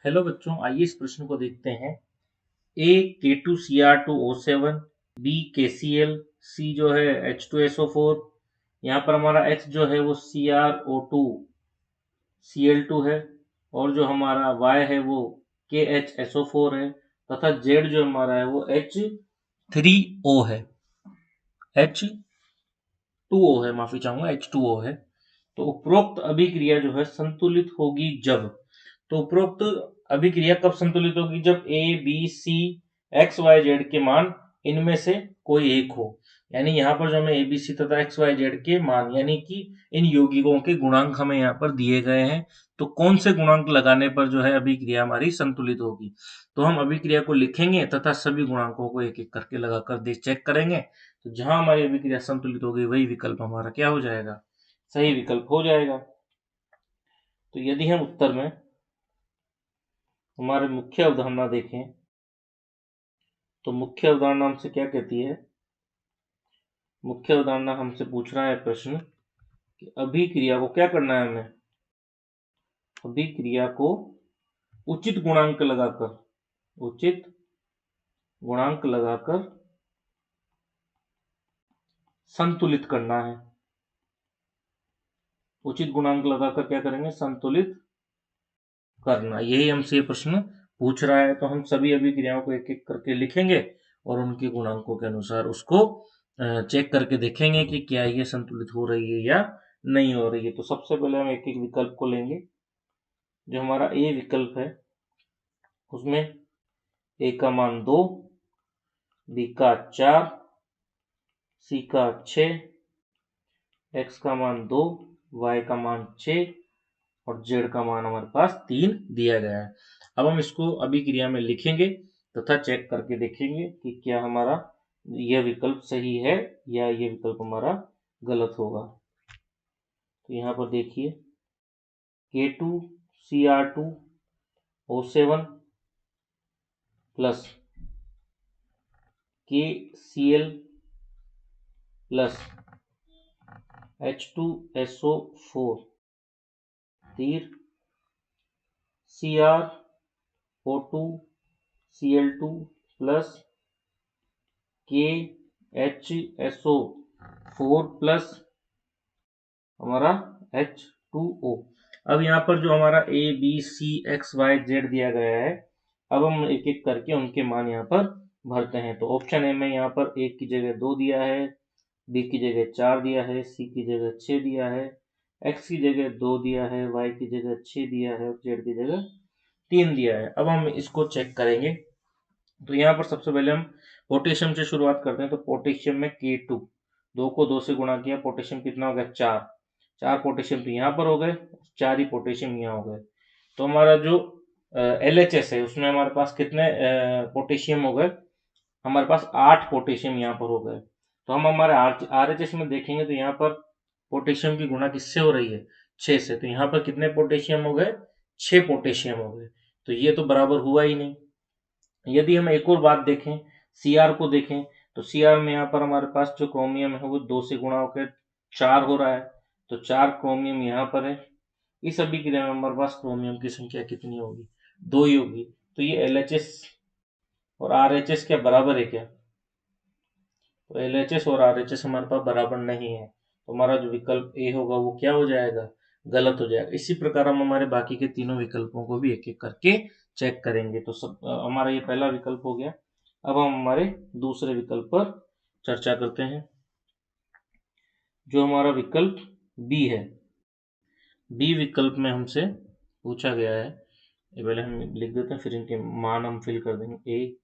Hello बच्चों, आइए इस प्रश्न को देखते हैं। ए K2Cr2O7, बी KCl, सी जो है H2SO4, यहाँ पर हमारा H जो है वो CrO2 Cl2 है, और जो हमारा Y है वो KHSO4 है, तथा Z जो हमारा है वो H3O है, H2O है, माफी चाहूंगा, H2O है। तो उपरोक्त अभिक्रिया जो है संतुलित होगी जब, तो उपरोक्त अभिक्रिया कब संतुलित होगी? जब a b c x y z के मान इनमें से कोई एक हो। यानी यहाँ पर जो हमें ए बी सी तथा एक्स वाई जेड के मान यानी कि इन यौगिकों के गुणांक हमें यहाँ पर दिए गए हैं, तो कौन से गुणांक लगाने पर जो है अभिक्रिया हमारी संतुलित होगी। तो हम अभिक्रिया को लिखेंगे तथा सभी गुणांकों को एक एक करके लगाकर चेक करेंगे। तो जहां हमारी अभिक्रिया संतुलित होगी वही विकल्प हमारा क्या हो जाएगा? सही विकल्प हो जाएगा। तो यदि हम उत्तर में हमारे मुख्य अवधारणा देखें तो मुख्य अवधारणा हमसे क्या कहती है? मुख्य अवधारणा हमसे पूछ रहा है प्रश्न कि अभिक्रिया को क्या करना है हमें? अभिक्रिया को उचित गुणांक लगाकर संतुलित करना है। उचित गुणांक लगाकर क्या करेंगे? संतुलित करना। यही हमसे ये प्रश्न पूछ रहा है। तो हम सभी अभिक्रियाओं को एक एक करके लिखेंगे और उनके गुणांकों के अनुसार उसको चेक करके देखेंगे कि क्या ये संतुलित हो रही है या नहीं हो रही है। तो सबसे पहले हम एक एक विकल्प को लेंगे। जो हमारा ए विकल्प है उसमें ए का मान 2, बी का 4, सी का 6, एक्स का मान 2, वाई का मान 6 और जेड का मान हमारे पास 3 दिया गया है। अब हम इसको अभिक्रिया में लिखेंगे तथा चेक करके देखेंगे कि क्या हमारा यह विकल्प सही है या यह विकल्प हमारा गलत होगा। तो यहाँ पर देखिए K2Cr2O7 plus KCl plus H2SO4 तीर CrO2 Cl2 plus KHSO4 plus हमारा H2O। अब यहाँ पर जो हमारा A B C X Y Z दिया गया है, अब हम एक एक करके उनके मान यहाँ पर भरते हैं। तो ऑप्शन ए में यहाँ पर A की जगह 2 दिया है, B की जगह 4 दिया है, C की जगह 6 दिया है, X की जगह 2 दिया है, Y की जगह 6 दिया है और Z की जगह 3 दिया है। अब हम इसको चेक करेंगे। तो यहाँ पर सबसे पहले हम पोटेशियम से शुरुआत करते हैं। तो पोटेशियम में K2, 2 को 2 से गुणा किया, पोटेशियम कितना हो गया? 4। 4 पोटेशियम तो यहाँ पर हो गए, 4 ही पोटेशियम यहाँ हो गए। तो हमारा जो LHS है उसमें हमारे पास कितने पोटेशियम हो गए? हमारे पास 8 पोटेशियम यहाँ पर हो गए। तो हम हमारे RHS में देखेंगे तो यहाँ पर पोटेशियम की गुणा किससे हो रही है? 6 से। तो यहाँ पर कितने पोटेशियम हो गए? 6 पोटेशियम हो गए। तो ये तो बराबर हुआ ही नहीं। यदि हम एक और बात देखें, Cr को देखें, तो Cr में यहाँ पर हमारे पास जो क्रोमियम है वो 2 से गुणा होकर 4 हो रहा है। तो 4 क्रोमियम यहाँ पर है। इस अभिक्रिया में हमारे पास क्रोमियम की संख्या कितनी होगी? 2 ही होगी। तो ये LHS और RHS क्या बराबर है क्या? तो LHS और RHS हमारे पास बराबर नहीं है। तो हमारा जो विकल्प ए होगा वो क्या हो जाएगा? गलत हो जाएगा। इसी प्रकार हम हमारे बाकी के तीनों विकल्पों को भी एक एक करके चेक करेंगे। तो सब हमारा ये पहला विकल्प हो गया। अब हम हमारे दूसरे विकल्प पर चर्चा करते हैं। जो हमारा विकल्प बी है, बी विकल्प में हमसे पूछा गया है, ये पहले हम लिख देते हैं फिर इनके मान हम फिल कर देंगे। A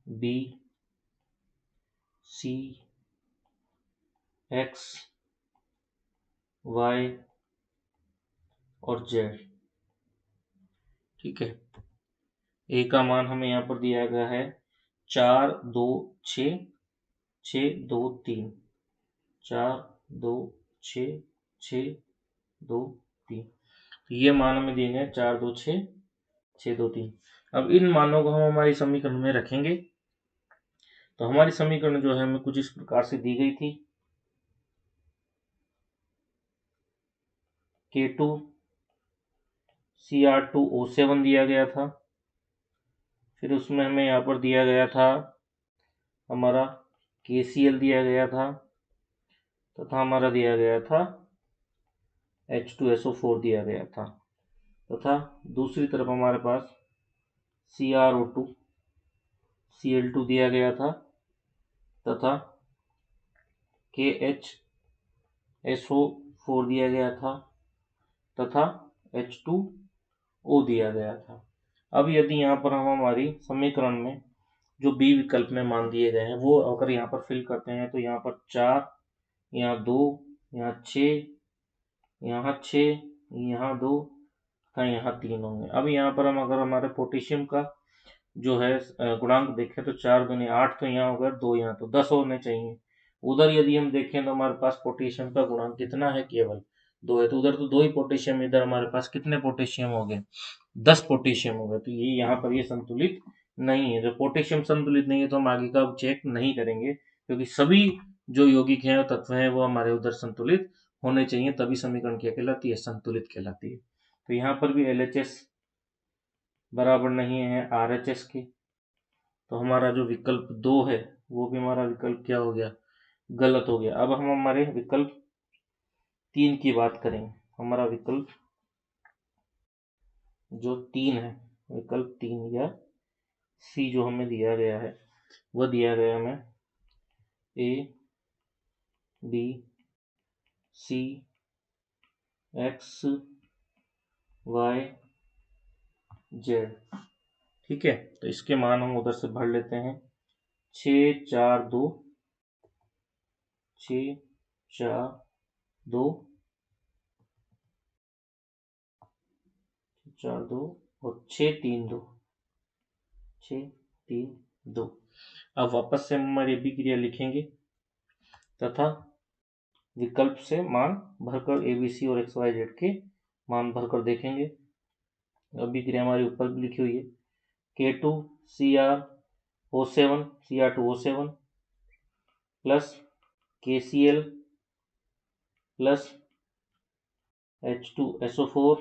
b c x y और जेड। ठीक है। ए का मान हमें यहाँ पर दिया गया है 4 2 6 6 2 3, 4 2 6 6 2 3। तो ये मान हमें दिए गए 4 2 6 6 2 3। अब इन मानों को हम हमारी समीकरण में रखेंगे। तो हमारी समीकरण जो है हमें कुछ इस प्रकार से दी गई थी। K2 Cr2O7 दिया गया था। फिर उसमें हमें यहाँ पर दिया गया था हमारा KCl दिया गया था, तथा हमारा दिया गया था H2SO4 दिया गया था, तथा दूसरी तरफ हमारे पास CrO2 Cl2 दिया गया था, तथा KHSO4 दिया गया था, तथा H2O दिया गया था। अब यदि यहाँ पर हम हमारी समीकरण में जो बी विकल्प में मान दिए गए हैं वो अगर यहाँ पर फिल करते हैं तो यहाँ पर 4, यहाँ 2, यहाँ 6, यहाँ 6, यहाँ 2, यहाँ 3 होंगे। अब यहाँ पर हम अगर हमारे पोटेशियम का जो है गुणांक देखें तो 4 दूनी 8, तो यहाँ होगा 2, यहाँ तो 10 होने चाहिए। उधर यदि हम देखें तो हमारे पास पोटेशियम का गुणांक कितना है, केवल 2 है, तो उधर तो 2 ही पोटेशियम, इधर हमारे पास कितने पोटेशियम हो गए, 10 पोटेशियम हो गए। तो ये यहाँ पर ये संतुलित नहीं है। जब पोटेशियम संतुलित नहीं है तो हम आगे का चेक नहीं करेंगे, क्योंकि सभी जो यौगिक हैं तत्व हैं वो हमारे उधर संतुलित होने चाहिए, तभी समीकरण क्या कहलाती है, संतुलित कहलाती है। तो यहाँ पर भी LHS बराबर नहीं है RHS के, तो हमारा जो विकल्प 2 है वो भी हमारा विकल्प क्या हो गया, गलत हो गया। अब हम हमारे विकल्प 3 की बात करेंगे। हमारा विकल्प जो 3 है, विकल्प 3 या सी जो हमें दिया गया है, वह दिया गया हमें ABCXYZ। ठीक है, तो इसके मान हम उधर से भर लेते हैं। 6 4 2, 6 4 2, 4 2 और 6 3 2, 6 3 2। अब वापस से हम हमारी अभिक्रिया लिखेंगे तथा विकल्प से मान भरकर ABC और XYZ के मान भरकर देखेंगे। अभिक्रिया हमारी ऊपर भी लिखी हुई है, K2Cr2O7 plus KCl plus H2SO4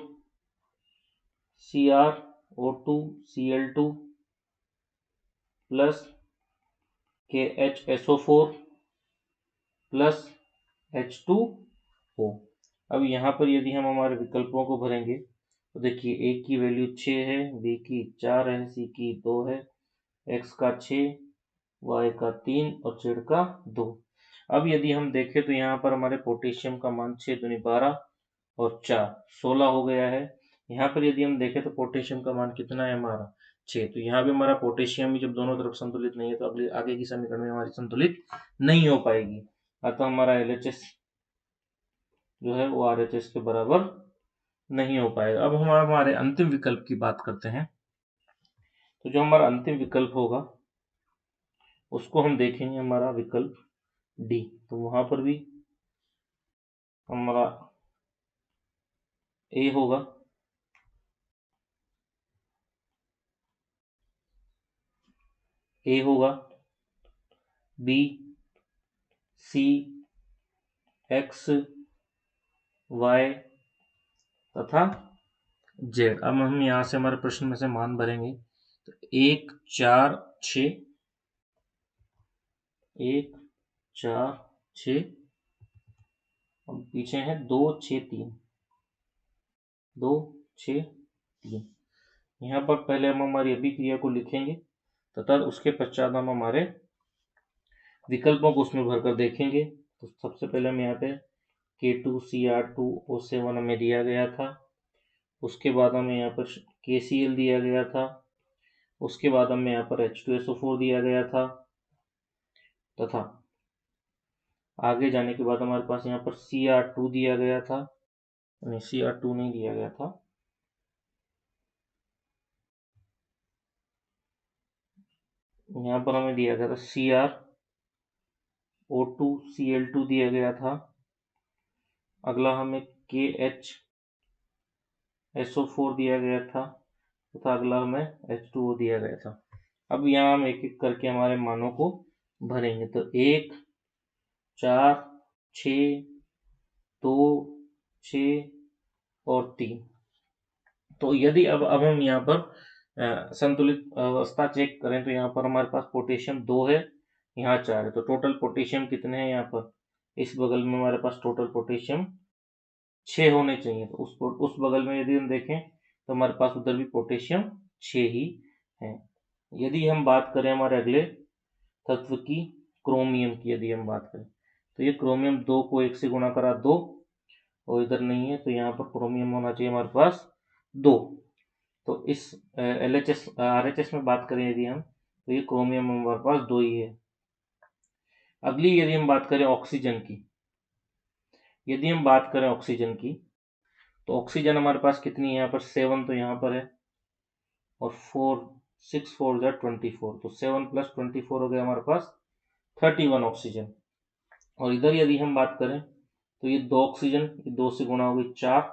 CrO2Cl2 plus KHSO4 plus H2O। अब यहाँ पर यदि हम हमारे विकल्पों को भरेंगे तो देखिए A की वैल्यू 6 है, B की 4 है, C की 2 है, X का 6, Y का 3 और Z का 2। अब यदि हम देखें तो यहाँ पर हमारे पोटेशियम का मान 6 दूनी 12 और 4 16 हो गया है। यहाँ पर यदि हम देखें तो पोटेशियम का मान कितना है हमारा 6, तो यहाँ भी हमारा पोटेशियम ही जब दोनों तरफ संतुलित नहीं है तो अगले आगे की समीकरण में हमारी संतुलित नहीं हो पाएगी, अतः हमारा LHS जो है वो RHS के बराबर नहीं हो पाएगा। अब हम हमारे अंतिम विकल्प की बात करते हैं। तो जो हमारा अंतिम विकल्प होगा उसको हम देखेंगे, हमारा विकल्प D। तो वहां पर भी हमारा A होगा, A होगा, B, C, X, Y तथा Z। अब हम यहाँ से हमारे प्रश्न में से मान भरेंगे तो 1 4 6, 1 4 6 और पीछे है 2 6 3, 2 6 3। यहाँ पर पहले हम हमारी अभिक्रिया को लिखेंगे तथा उसके पश्चात हम हमारे विकल्पों को उसमें भरकर देखेंगे। तो सबसे पहले हम यहाँ पे K2Cr2O7 हमें दिया गया था, उसके बाद हमें यहाँ पर KCl दिया गया था, उसके बाद हमें यहाँ पर H2SO4 दिया गया था, तथा आगे जाने के बाद हमारे पास यहाँ पर Cr2 दिया गया था, नहीं Cr2 नहीं दिया गया था, यहाँ पर हमें दिया गया था CrO2Cl2 दिया गया था। अगला हमें KHSO4 दिया गया था तथा अगला हमें H2O दिया गया था। अब यहाँ हम एक एक करके हमारे मानों को भरेंगे। तो 1 4 6 2 6 और 3। तो यदि अब हम यहाँ पर संतुलित अवस्था चेक करें तो यहाँ पर हमारे पास पोटेशियम 2 है, यहाँ 4 है, तो टोटल पोटेशियम कितने हैं यहाँ पर, इस बगल में हमारे पास टोटल पोटेशियम 6 होने चाहिए। तो उस बगल में यदि हम देखें तो हमारे पास उधर भी पोटेशियम 6 ही है। यदि हम बात करें हमारे अगले तत्व की, क्रोमियम की यदि हम बात करें तो ये क्रोमियम 2 को 1 से गुणा करा 2, और इधर नहीं है तो यहाँ पर क्रोमियम होना चाहिए हमारे पास 2। तो इस LHS RHS में बात करें यदि हम, तो ये क्रोमियम हमारे पास 2 ही है। अगली यदि हम बात करें ऑक्सीजन की, यदि हम बात करें ऑक्सीजन की तो ऑक्सीजन हमारे पास कितनी है यहाँ पर, 7 तो यहाँ पर है, और 6 4 24, तो 7 + 24 हो गया हमारे पास 31 ऑक्सीजन। और इधर यदि हम बात करें तो ये 2 ऑक्सीजन, ये 2 से गुणा हो गई 4,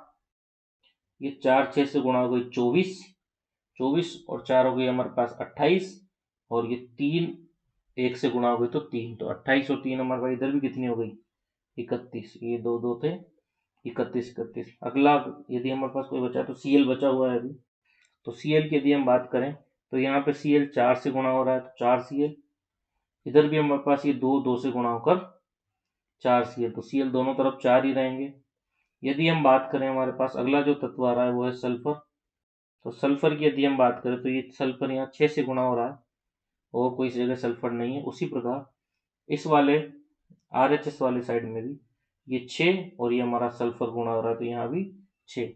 ये 4 6 से गुणा हो गई 24 और 4 हो गई हमारे पास 28, और ये 3 1 से गुणा हो गई तो 3, तो 28 और 3 हमारे पास इधर भी कितनी हो गई 31, ये 2 2 थे 31। अगला यदि हमारे पास कोई बचा तो Cl बचा हुआ है अभी, तो Cl की यदि हम बात करें तो यहाँ पे Cl 4 से गुणा हो रहा है तो 4 Cl, इधर भी हमारे पास ये 2 2 से गुणा होकर 4 Cl, तो Cl दोनों तरफ 4 ही रहेंगे। यदि हम बात करें हमारे पास अगला जो तत्व आ रहा है वो है सल्फर, तो सल्फर की यदि हम बात करें तो ये सल्फर यहाँ 6 से गुणा हो रहा है और कोई इस जगह सल्फर नहीं है। उसी प्रकार इस वाले RHS वाले साइड में भी ये 6 और ये हमारा सल्फर गुणा हो रहा है तो यहाँ भी 6,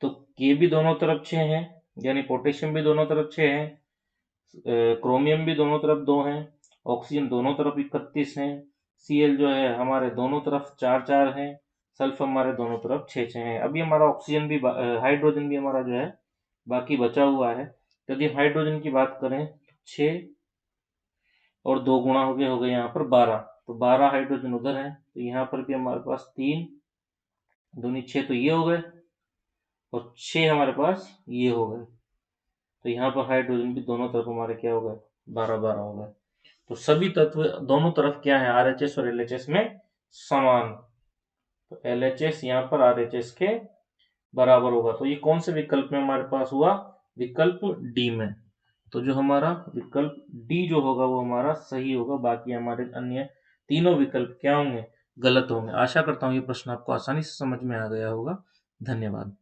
तो ये भी दोनों तरफ 6 हैं, यानी पोटेशियम भी दोनों तरफ 6 है, क्रोमियम भी दोनों तरफ 2 हैं, ऑक्सीजन दोनों तरफ 31 हैं, Cl जो है हमारे दोनों तरफ 4 4 हैं, सल्फर हमारे दोनों तरफ 6 6 हैं। अभी हमारा ऑक्सीजन भी हाइड्रोजन भी हमारा जो है बाकी बचा हुआ है। यदि हाइड्रोजन की बात करें 6 और 2 गुणा हो गए यहाँ पर 12, तो 12 हाइड्रोजन उधर है, तो यहाँ पर भी हमारे पास 3 दूनी 6, तो ये हो गए, और 6 हमारे पास ये हो गए, तो यहाँ पर हाइड्रोजन भी दोनों तरफ हमारे क्या हो गए 12 12 हो गए। तो सभी तत्व दोनों तरफ क्या है, RHS और LHS में समान, तो LHS यहाँ पर RHS के बराबर होगा। तो ये कौन से विकल्प में हमारे पास हुआ, विकल्प डी में। तो जो हमारा विकल्प डी जो होगा वो हमारा सही होगा, बाकी हमारे अन्य तीनों विकल्प क्या होंगे, गलत होंगे। आशा करता हूँ ये प्रश्न आपको आसानी से समझ में आ गया होगा। धन्यवाद।